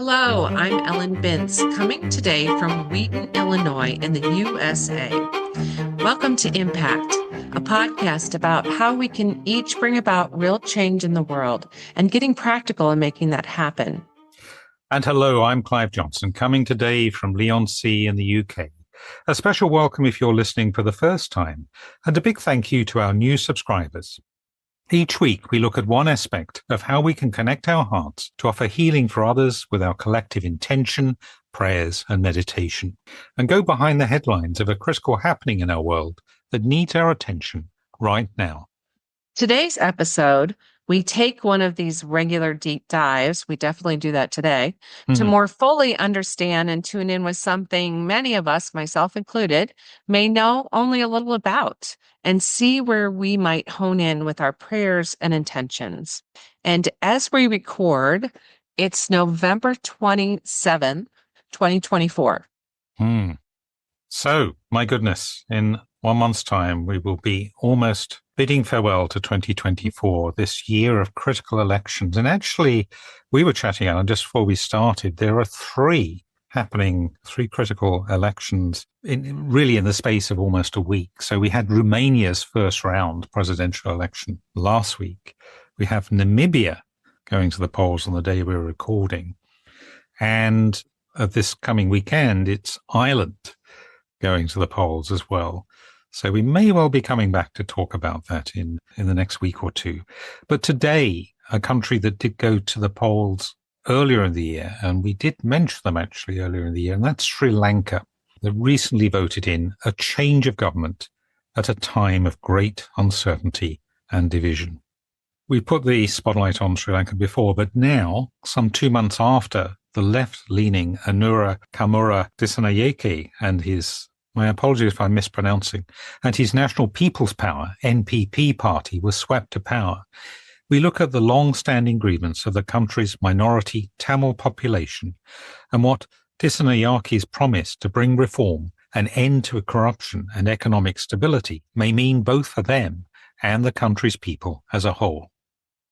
Hello, I'm Ellen Bintz, coming today from Wheaton, Illinois, in the USA. Welcome to Impact, a podcast about how we can each bring about real change in the world and getting practical in making that happen. And hello, I'm Clive Johnson, coming today from Leigh-on-Sea in the UK. A special welcome if you're listening for the first time, and a big thank you to our new subscribers. Each week, we look at one aspect of how we can connect our hearts to offer healing for others with our collective intention, prayers, and meditation, and go behind the headlines of a critical happening in our world that needs our attention right now. Today's episode, we take one of these regular deep dives, we definitely do that today, to more fully understand and tune in with something many of us, myself included, may know only a little about, and see where we might hone in with our prayers and intentions. And as we record, it's November 27th, 2024. So, my goodness, in 1 month's time, we will be almost bidding farewell to 2024, this year of critical elections. And actually, we were chatting, Alan, just before we started, there are three critical elections in the space of almost a week. So we had Romania's first round presidential election last week. We have Namibia going to the polls on the day we're recording. And this coming weekend, it's Ireland going to the polls as well. So we may well be coming back to talk about that in the next week or two. But today, a country that did go to the polls earlier in the year, and we did mention them actually earlier in the year, and that's Sri Lanka, that recently voted in a change of government at a time of great uncertainty and division. We put the spotlight on Sri Lanka before, but now, some 2 months after the left-leaning Anura Kumara Dissanayake and his, my apologies if I'm mispronouncing, and his National People's Power, NPP party was swept to power, we look at the long-standing grievance of the country's minority Tamil population and what Disanayake's promise to bring reform, an end to corruption and economic stability may mean both for them and the country's people as a whole.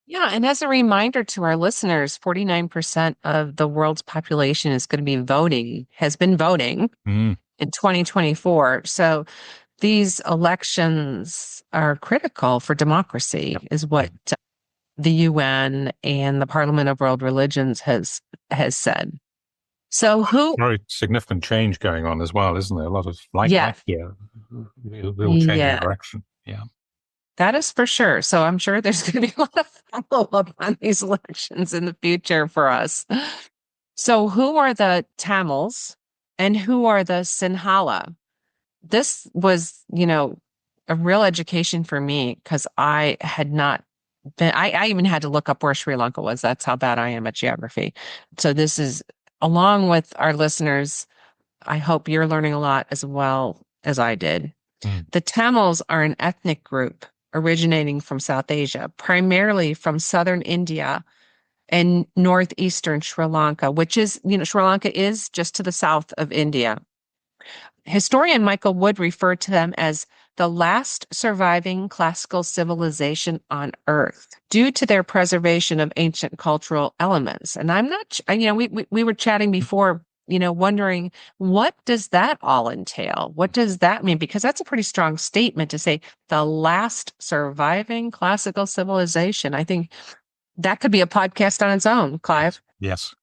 Yeah, and as a reminder to our listeners, 49% of the world's population is going to be voting, has been voting in 2024. So these elections are critical for democracy, is what the UN and the Parliament of World Religions has said. So very significant change going on as well, isn't there? A lot of that here will change the direction. Yeah. That is for sure. So I'm sure there's going to be a lot of follow-up on these elections in the future for us. So who are the Tamils and who are the Sinhala? This was, a real education for me because I had not been, I even had to look up where Sri Lanka was. That's how bad I am at geography. So this is, along with our listeners, I hope you're learning a lot as well as I did. The Tamils are an ethnic group originating from South Asia, primarily from southern India and northeastern Sri Lanka, which is, Sri Lanka is just to the south of India. Historian Michael Wood referred to them as the last surviving classical civilization on Earth due to their preservation of ancient cultural elements. And I'm not, we were chatting before, wondering, what does that all entail? What does that mean? Because that's a pretty strong statement to say the last surviving classical civilization. I think that could be a podcast on its own, Clive. Yes.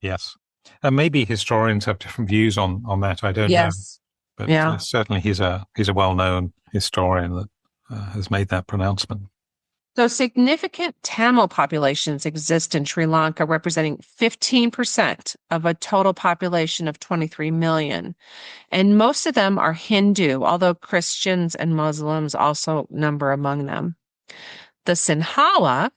And maybe historians have different views on that. I don't know. But certainly he's a well-known historian that has made that pronouncement. So significant Tamil populations exist in Sri Lanka, representing 15% of a total population of 23 million. And most of them are Hindu, although Christians and Muslims also number among them. The Sinhala,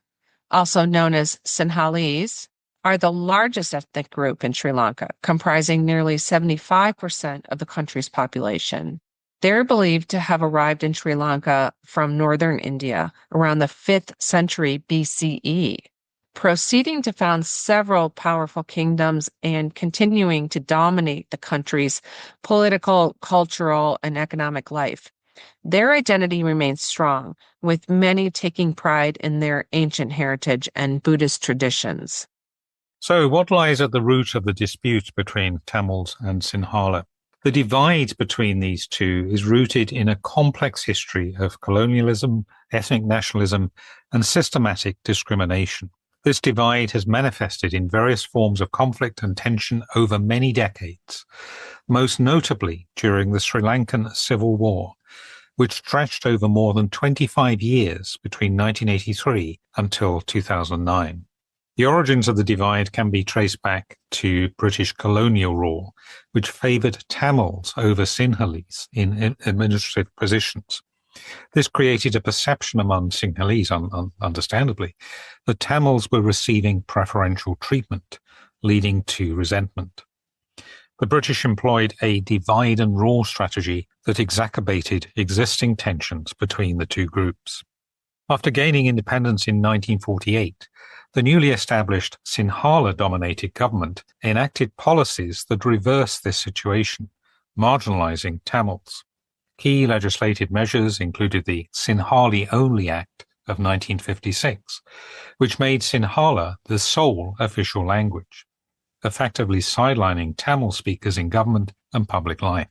also known as Sinhalese, are the largest ethnic group in Sri Lanka, comprising nearly 75% of the country's population. They're believed to have arrived in Sri Lanka from northern India around the 5th century BCE, proceeding to found several powerful kingdoms and continuing to dominate the country's political, cultural, and economic life. Their identity remains strong, with many taking pride in their ancient heritage and Buddhist traditions. So what lies at the root of the dispute between Tamils and Sinhala? The divide between these two is rooted in a complex history of colonialism, ethnic nationalism, and systematic discrimination. This divide has manifested in various forms of conflict and tension over many decades, most notably during the Sri Lankan Civil War, which stretched over more than 25 years between 1983 until 2009. The origins of the divide can be traced back to British colonial rule, which favoured Tamils over Sinhalese in administrative positions. This created a perception among Sinhalese, understandably, that Tamils were receiving preferential treatment, leading to resentment. The British employed a divide and rule strategy that exacerbated existing tensions between the two groups. After gaining independence in 1948, the newly established Sinhala-dominated government enacted policies that reversed this situation, marginalizing Tamils. Key legislative measures included the Sinhali-Only Act of 1956, which made Sinhala the sole official language, effectively sidelining Tamil speakers in government and public life.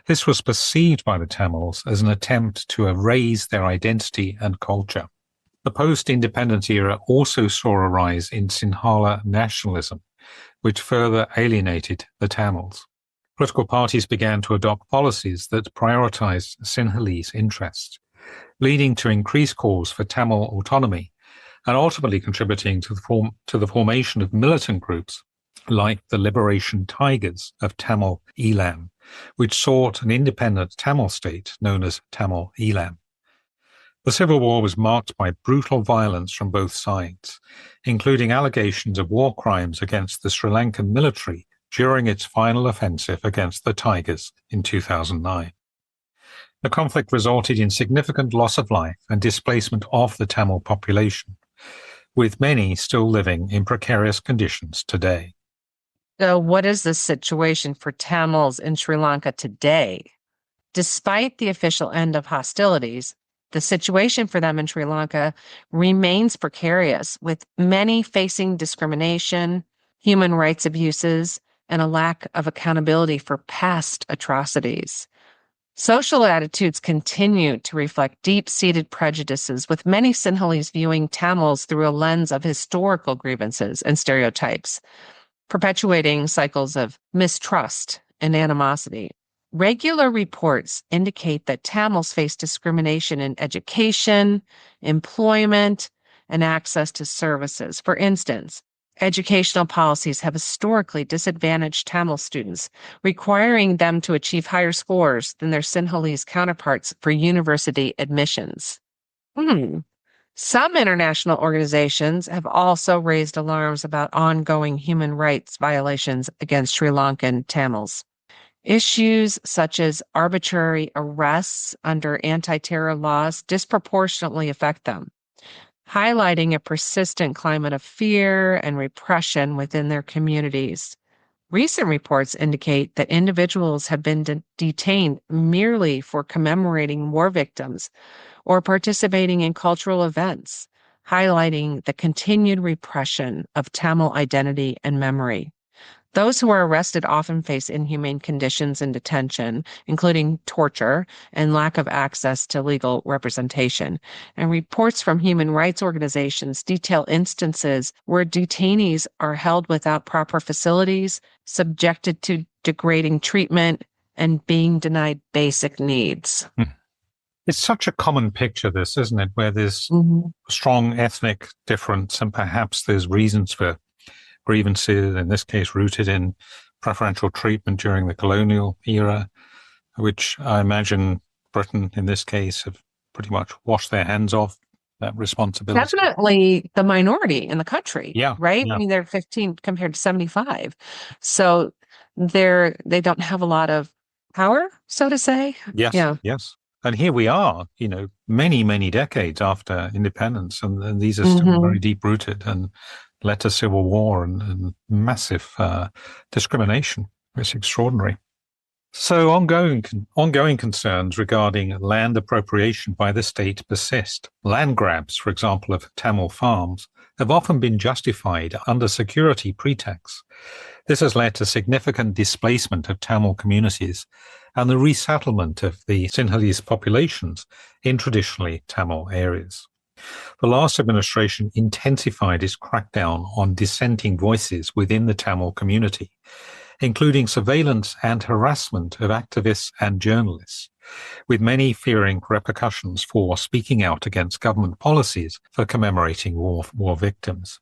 This was perceived by the Tamils as an attempt to erase their identity and culture. The post-independence era also saw a rise in Sinhala nationalism, which further alienated the Tamils. Political parties began to adopt policies that prioritized Sinhalese interests, leading to increased calls for Tamil autonomy and ultimately contributing to the formation of militant groups like the Liberation Tigers of Tamil Elam, which sought an independent Tamil state known as Tamil Elam. The Civil War was marked by brutal violence from both sides, including allegations of war crimes against the Sri Lankan military during its final offensive against the Tigers in 2009. The conflict resulted in significant loss of life and displacement of the Tamil population, with many still living in precarious conditions today. So, what is the situation for Tamils in Sri Lanka today? Despite the official end of hostilities, the situation for them in Sri Lanka remains precarious, with many facing discrimination, human rights abuses, and a lack of accountability for past atrocities. Social attitudes continue to reflect deep-seated prejudices, with many Sinhalese viewing Tamils through a lens of historical grievances and stereotypes, perpetuating cycles of mistrust and animosity. Regular reports indicate that Tamils face discrimination in education, employment, and access to services. For instance, educational policies have historically disadvantaged Tamil students, requiring them to achieve higher scores than their Sinhalese counterparts for university admissions. Some international organizations have also raised alarms about ongoing human rights violations against Sri Lankan Tamils. Issues such as arbitrary arrests under anti-terror laws disproportionately affect them, highlighting a persistent climate of fear and repression within their communities. Recent reports indicate that individuals have been detained merely for commemorating war victims or participating in cultural events, highlighting the continued repression of Tamil identity and memory. Those who are arrested often face inhumane conditions in detention, including torture and lack of access to legal representation. And reports from human rights organizations detail instances where detainees are held without proper facilities, subjected to degrading treatment, and being denied basic needs. It's such a common picture, this, isn't it, where there's strong ethnic difference and perhaps there's reasons for grievances, in this case rooted in preferential treatment during the colonial era, which I imagine Britain, in this case, have pretty much washed their hands of that responsibility. Definitely the minority in the country, right? Yeah. I mean, they're 15 compared to 75. So they don't have a lot of power, so to say. Yes. And here we are, many, many decades after independence, and these are still very deep-rooted and led to civil war and massive discrimination. It's extraordinary. So ongoing concerns regarding land appropriation by the state persist. Land grabs, for example, of Tamil farms, have often been justified under security pretexts. This has led to significant displacement of Tamil communities and the resettlement of the Sinhalese populations in traditionally Tamil areas. The last administration intensified its crackdown on dissenting voices within the Tamil community, including surveillance and harassment of activists and journalists, with many fearing repercussions for speaking out against government policies for commemorating war victims.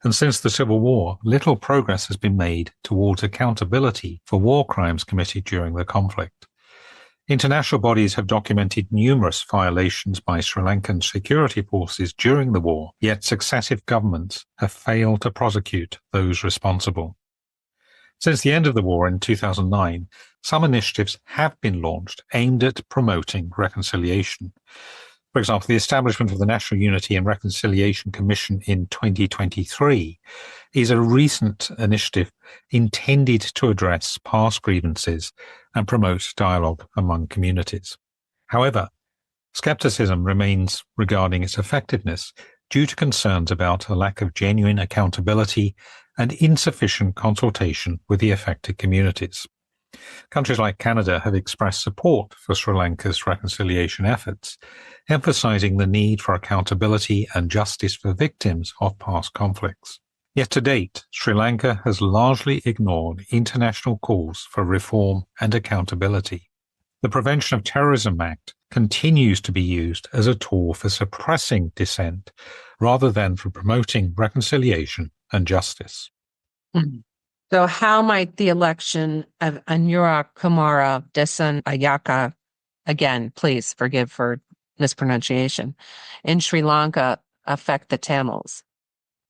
And since the Civil War, little progress has been made towards accountability for war crimes committed during the conflict. International bodies have documented numerous violations by Sri Lankan security forces during the war, yet successive governments have failed to prosecute those responsible. Since the end of the war in 2009, some initiatives have been launched aimed at promoting reconciliation. For example, the establishment of the National Unity and Reconciliation Commission in 2023 is a recent initiative intended to address past grievances and promote dialogue among communities. However, skepticism remains regarding its effectiveness due to concerns about a lack of genuine accountability and insufficient consultation with the affected communities. Countries like Canada have expressed support for Sri Lanka's reconciliation efforts, emphasizing the need for accountability and justice for victims of past conflicts. Yet to date, Sri Lanka has largely ignored international calls for reform and accountability. The Prevention of Terrorism Act continues to be used as a tool for suppressing dissent rather than for promoting reconciliation and justice. Mhm. So how might the election of Anura Kumara Dissanayake, again, please forgive for mispronunciation, in Sri Lanka affect the Tamils?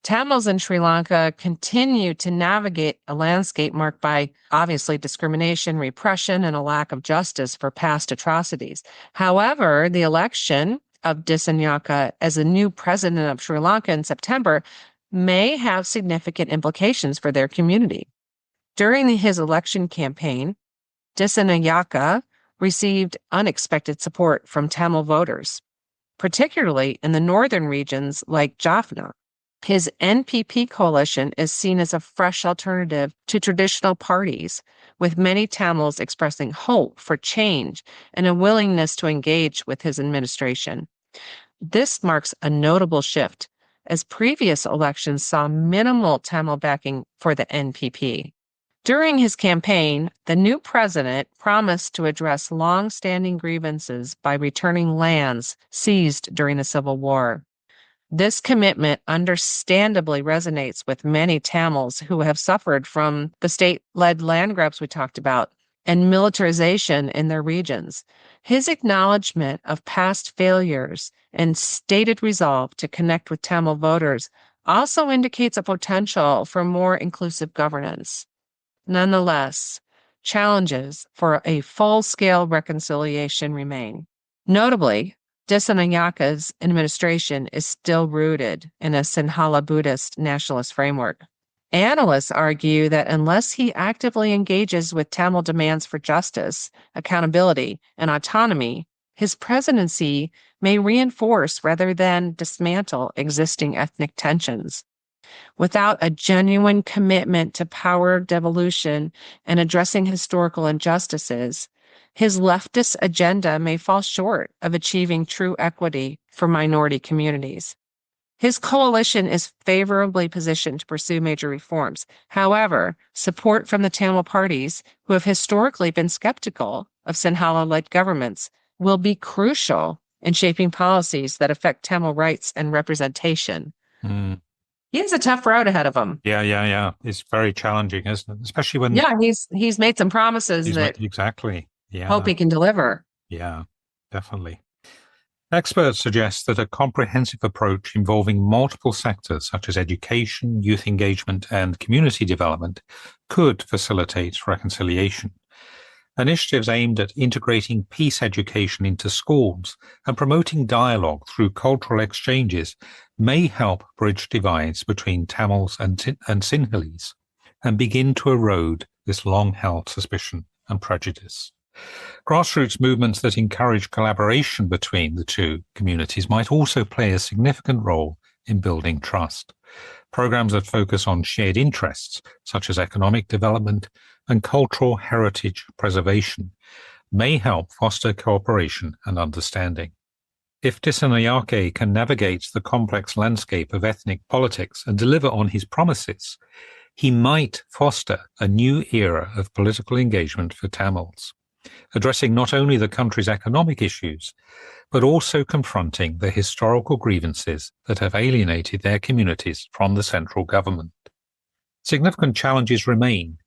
Tamils in Sri Lanka continue to navigate a landscape marked by, obviously, discrimination, repression, and a lack of justice for past atrocities. However, the election of Dissanayake as a new president of Sri Lanka in September may have significant implications for their community. During his election campaign, Dissanayake received unexpected support from Tamil voters, particularly in the northern regions like Jaffna. His NPP coalition is seen as a fresh alternative to traditional parties, with many Tamils expressing hope for change and a willingness to engage with his administration. This marks a notable shift, as previous elections saw minimal Tamil backing for the NPP. During his campaign, the new president promised to address long-standing grievances by returning lands seized during the Civil War. This commitment understandably resonates with many Tamils who have suffered from the state-led land grabs we talked about and militarization in their regions. His acknowledgement of past failures and stated resolve to connect with Tamil voters also indicates a potential for more inclusive governance. Nonetheless, challenges for a full-scale reconciliation remain. Notably, Disanayake's administration is still rooted in a Sinhala Buddhist nationalist framework. Analysts argue that unless he actively engages with Tamil demands for justice, accountability, and autonomy, his presidency may reinforce rather than dismantle existing ethnic tensions. Without a genuine commitment to power devolution and addressing historical injustices, his leftist agenda may fall short of achieving true equity for minority communities. His coalition is favorably positioned to pursue major reforms. However, support from the Tamil parties, who have historically been skeptical of Sinhala-led governments, will be crucial in shaping policies that affect Tamil rights and representation. He has a tough road ahead of him. Yeah. It's very challenging, isn't it? Especially when he's made some promises exactly. Yeah. Hope he can deliver. Yeah, definitely. Experts suggest that a comprehensive approach involving multiple sectors such as education, youth engagement, and community development could facilitate reconciliation. Initiatives aimed at integrating peace education into schools and promoting dialogue through cultural exchanges may help bridge divides between Tamils and Sinhalese and begin to erode this long-held suspicion and prejudice. Grassroots movements that encourage collaboration between the two communities might also play a significant role in building trust. Programs that focus on shared interests, such as economic development and cultural heritage preservation, may help foster cooperation and understanding. If Dissanayake can navigate the complex landscape of ethnic politics and deliver on his promises, he might foster a new era of political engagement for Tamils, addressing not only the country's economic issues, but also confronting the historical grievances that have alienated their communities from the central government. Significant challenges remain,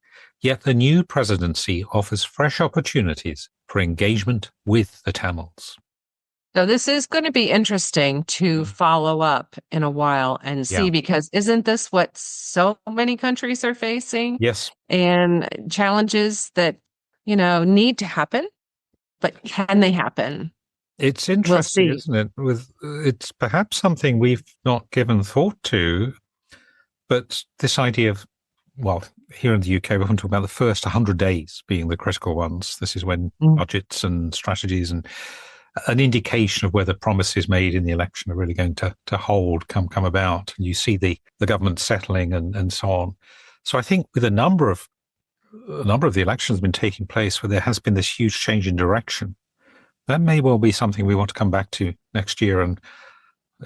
yet the new presidency offers fresh opportunities for engagement with the Tamils. So this is going to be interesting to follow up in a while and see, because isn't this what so many countries are facing? Yes. And challenges that, need to happen, but can they happen? It's interesting, isn't it? It's perhaps something we've not given thought to, but this idea of, here in the UK, we're going to talk about the first 100 days being the critical ones. This is when budgets and strategies and an indication of whether promises made in the election are really going to hold, come about. And you see the government settling and so on. So I think with a number of the elections have been taking place where there has been this huge change in direction, that may well be something we want to come back to next year. And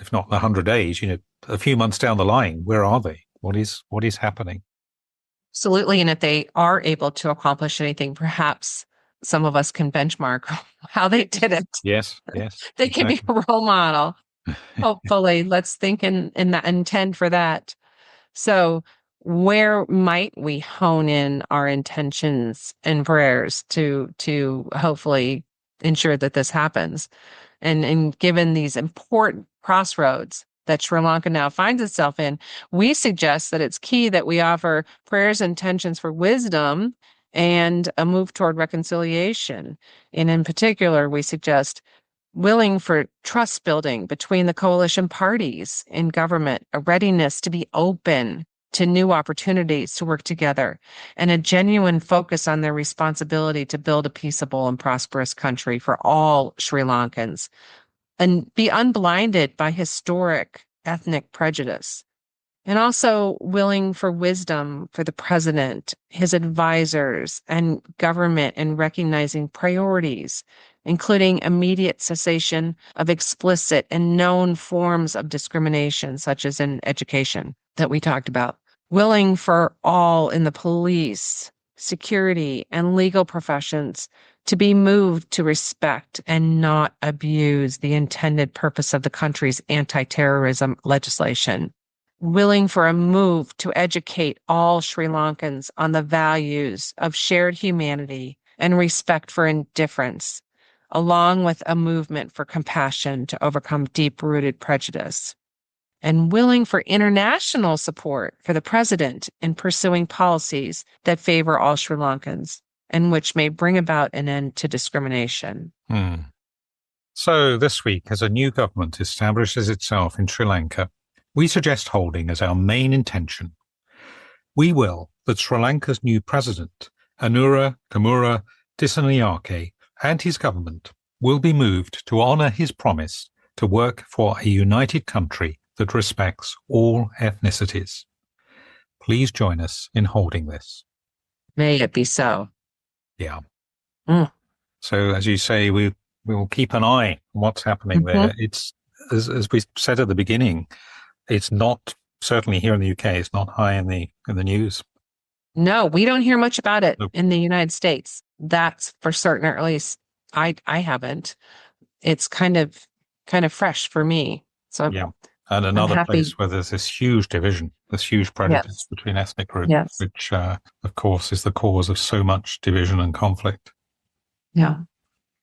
if not 100 days, a few months down the line, where are they? What is happening? Absolutely. And if they are able to accomplish anything, perhaps some of us can benchmark how they did it. Yes. They can be a role model. Hopefully, let's think in that intend for that. So where might we hone in our intentions and prayers to hopefully ensure that this happens? And given these important crossroads that Sri Lanka now finds itself in, we suggest that it's key that we offer prayers and intentions for wisdom and a move toward reconciliation. And in particular, we suggest willing for trust building between the coalition parties in government, a readiness to be open to new opportunities to work together, and a genuine focus on their responsibility to build a peaceable and prosperous country for all Sri Lankans, and be unblinded by historic ethnic prejudice. And also willing for wisdom for the president, his advisors, and government in recognizing priorities, including immediate cessation of explicit and known forms of discrimination, such as in education that we talked about. Willing for all in the police, security, and legal professions to be moved to respect and not abuse the intended purpose of the country's anti-terrorism legislation. Willing for a move to educate all Sri Lankans on the values of shared humanity and respect for indifference, along with a movement for compassion to overcome deep-rooted prejudice. And willing for international support for the president in pursuing policies that favor all Sri Lankans and which may bring about an end to discrimination. So this week, as a new government establishes itself in Sri Lanka, we suggest holding as our main intention: we will that Sri Lanka's new president, Anura Kumara Dissanayake, and his government will be moved to honour his promise to work for a united country that respects all ethnicities. Please join us in holding this. May it be so. Yeah. So, as you say, we will keep an eye on what's happening there. It's, as we said at the beginning, it's not, certainly here in the UK, it's not high in the news. No, we don't hear much about it in the United States. That's for certain, or at least I haven't. It's kind of fresh for me. So and another place where there's this huge division, this huge prejudice between ethnic groups, which of course is the cause of so much division and conflict. Yeah.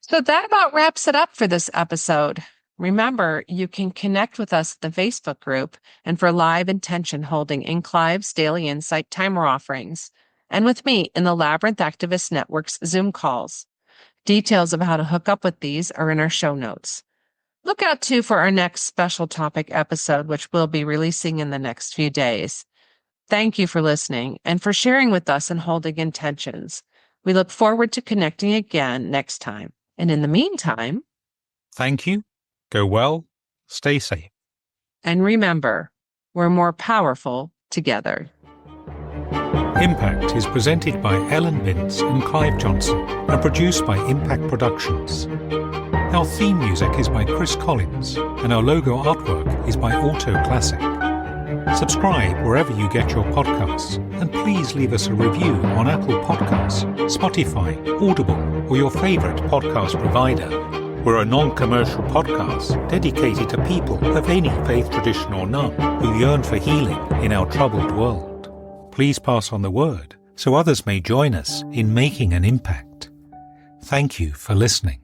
So that about wraps it up for this episode. Remember, you can connect with us at the Facebook group and for live intention holding in Clive's Daily Insight Timer offerings, and with me in the Labyrinth Activist Network's Zoom calls. Details of how to hook up with these are in our show notes. Look out too for our next special topic episode, which we'll be releasing in the next few days. Thank you for listening and for sharing with us and holding intentions. We look forward to connecting again next time. And in the meantime, thank you. Go well. Stay safe. And remember, we're more powerful together. Impact is presented by Ellen Binns and Clive Johnson and produced by Impact Productions. Our theme music is by Chris Collins and our logo artwork is by Auto Classic. Subscribe wherever you get your podcasts and please leave us a review on Apple Podcasts, Spotify, Audible or your favorite podcast provider. We're a non-commercial podcast dedicated to people of any faith tradition or none who yearn for healing in our troubled world. Please pass on the word so others may join us in making an impact. Thank you for listening.